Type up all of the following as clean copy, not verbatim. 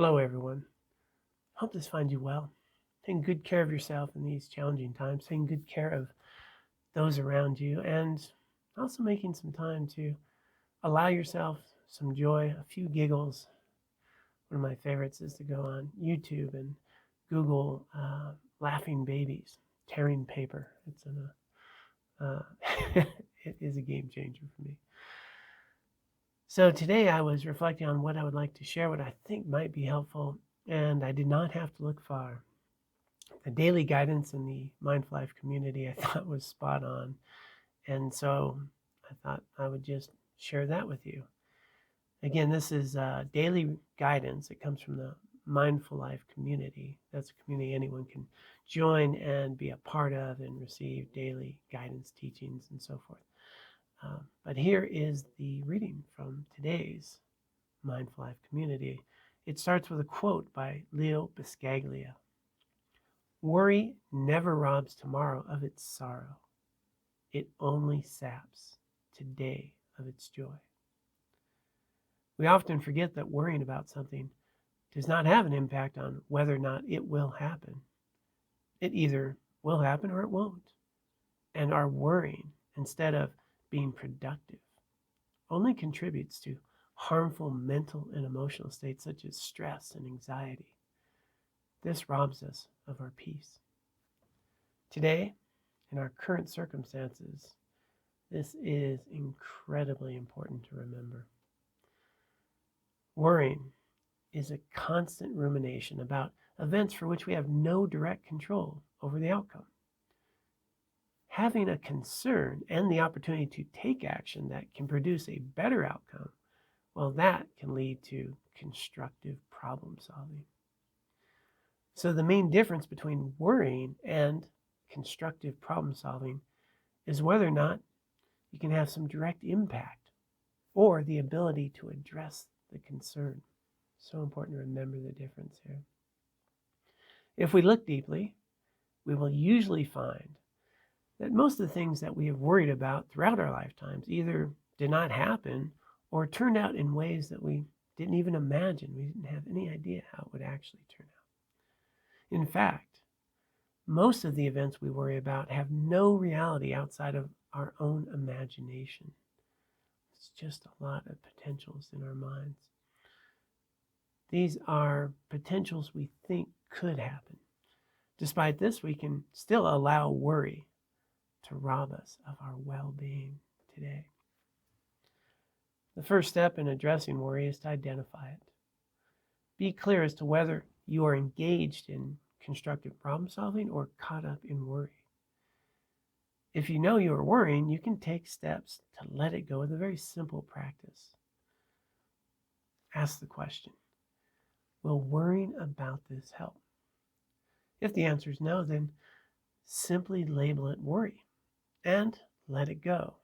Hello, everyone. Hope this finds you well. Taking good care of yourself in these challenging times, taking good care of those around you, and also making some time to allow yourself some joy, a few giggles. One of my favorites is to go on YouTube and Google laughing babies tearing paper. It is a game changer for me. So today I was reflecting on what I would like to share, what I think might be helpful, and I did not have to look far. The daily guidance in the Mindfullife community I thought was spot on. And so I thought I would just share that with you. Again, this is daily guidance. It comes from the Mindfullife community. That's a community anyone can join and be a part of and receive daily guidance, teachings, and so forth. But here is the reading from today's Mindfullife community. It starts with a quote by Leo Biscaglia. Worry never robs tomorrow of its sorrow. It only saps today of its joy. We often forget that worrying about something does not have an impact on whether or not it will happen. It either will happen or it won't. And our worrying, instead of being productive, only contributes to harmful mental and emotional states such as stress and anxiety. This robs us of our peace. Today, in our current circumstances, this is incredibly important to remember. Worrying is a constant rumination about events for which we have no direct control over the outcome. Having a concern and the opportunity to take action that can produce a better outcome, well, that can lead to constructive problem solving. So the main difference between worrying and constructive problem solving is whether or not you can have some direct impact or the ability to address the concern. So important to remember the difference here. If we look deeply, we will usually find that most of the things that we have worried about throughout our lifetimes either did not happen or turned out in ways that we didn't even imagine. We didn't have any idea how it would actually turn out. In fact, most of the events we worry about have no reality outside of our own imagination. It's just a lot of potentials in our minds. These are potentials we think could happen. Despite this, we can still allow worry to rob us of our well-being today. The first step in addressing worry is to identify it. Be clear as to whether you are engaged in constructive problem solving or caught up in worry. If you know you are worrying, you can take steps to let it go with a very simple practice. Ask the question, will worrying about this help? If the answer is no, then simply label it worry and let it go.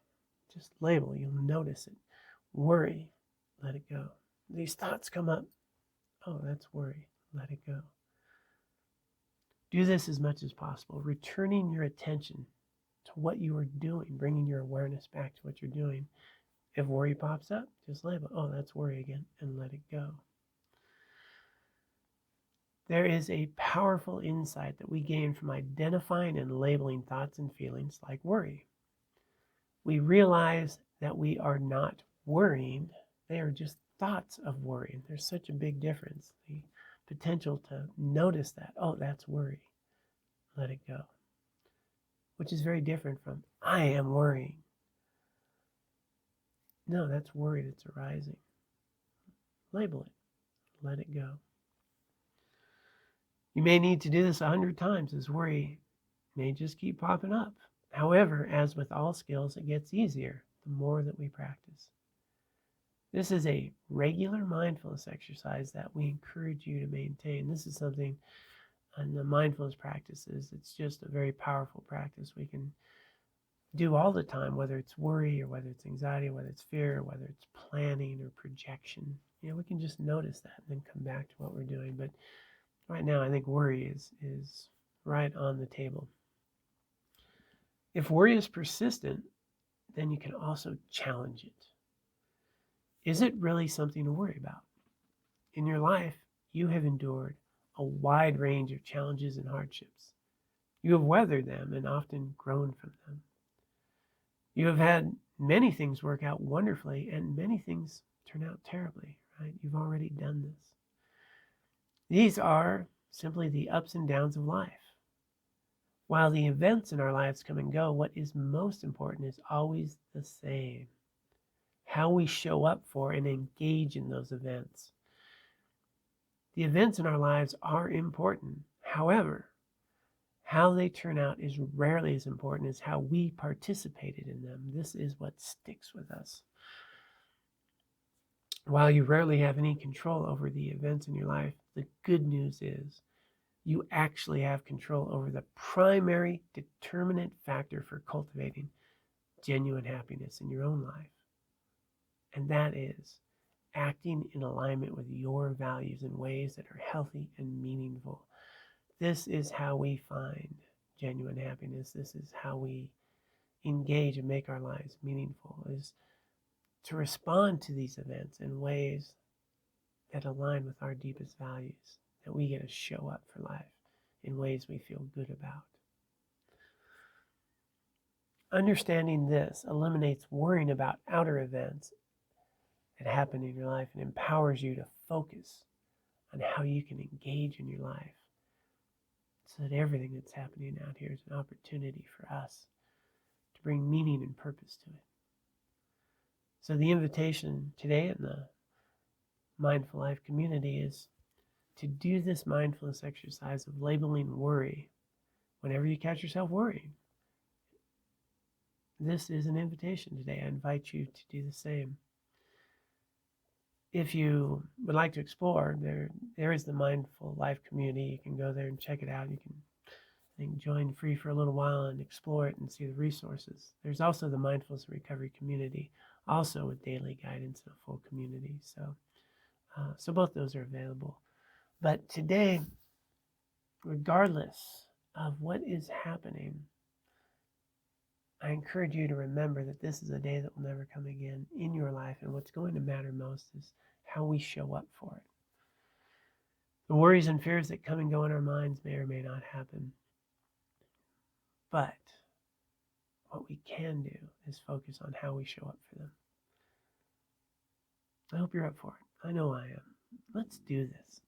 Just label, you'll notice it. Worry, let it go. These thoughts come up. Oh, that's worry, let it go. Do this as much as possible, returning your attention to what you are doing, bringing your awareness back to what you're doing. If worry pops up, just label, oh, that's worry again, and let it go. There is a powerful insight that we gain from identifying and labeling thoughts and feelings like worry. We realize that we are not worrying. They are just thoughts of worry. There's such a big difference. The potential to notice that, oh, that's worry. Let it go. Which is very different from, I am worrying. No, that's worry that's arising. Label it. Let it go. You may need to do this 100 times as worry may just keep popping up. However, as with all skills, it gets easier the more that we practice. This is a regular mindfulness exercise that we encourage you to maintain. This is something in the mindfulness practices, it's just a very powerful practice we can do all the time, whether it's worry or whether it's anxiety, whether it's fear, or whether it's planning or projection. We can just notice that and then come back to what we're doing. But right now, I think worry is right on the table. If worry is persistent, then you can also challenge it. Is it really something to worry about? In your life, you have endured a wide range of challenges and hardships. You have weathered them and often grown from them. You have had many things work out wonderfully and many things turn out terribly, right? You've already done this. These are simply the ups and downs of life. While the events in our lives come and go, what is most important is always the same: how we show up for and engage in those events. The events in our lives are important. However, how they turn out is rarely as important as how we participated in them. This is what sticks with us. While you rarely have any control over the events in your life, the good news is you actually have control over the primary determinant factor for cultivating genuine happiness in your own life. And that is acting in alignment with your values in ways that are healthy and meaningful. This is how we find genuine happiness. This is how we engage and make our lives meaningful, is to respond to these events in ways that align with our deepest values, that we get to show up for life in ways we feel good about. Understanding this eliminates worrying about outer events that happen in your life and empowers you to focus on how you can engage in your life, so that everything that's happening out here is an opportunity for us to bring meaning and purpose to it. So the invitation today in the Mindful Life community is to do this mindfulness exercise of labeling worry whenever you catch yourself worrying. This is an invitation today. I invite you to do the same. If you would like to explore, there is the Mindful Life community. You can go there and check it out. You can join free for a little while and explore it and see the resources. There's also the Mindfulness Recovery community, also with daily guidance and a full community. So both those are available. But today, regardless of what is happening, I encourage you to remember that this is a day that will never come again in your life, and what's going to matter most is how we show up for it. The worries and fears that come and go in our minds may or may not happen, but what we can do is focus on how we show up for them. I hope you're up for it. I know I am. Let's do this.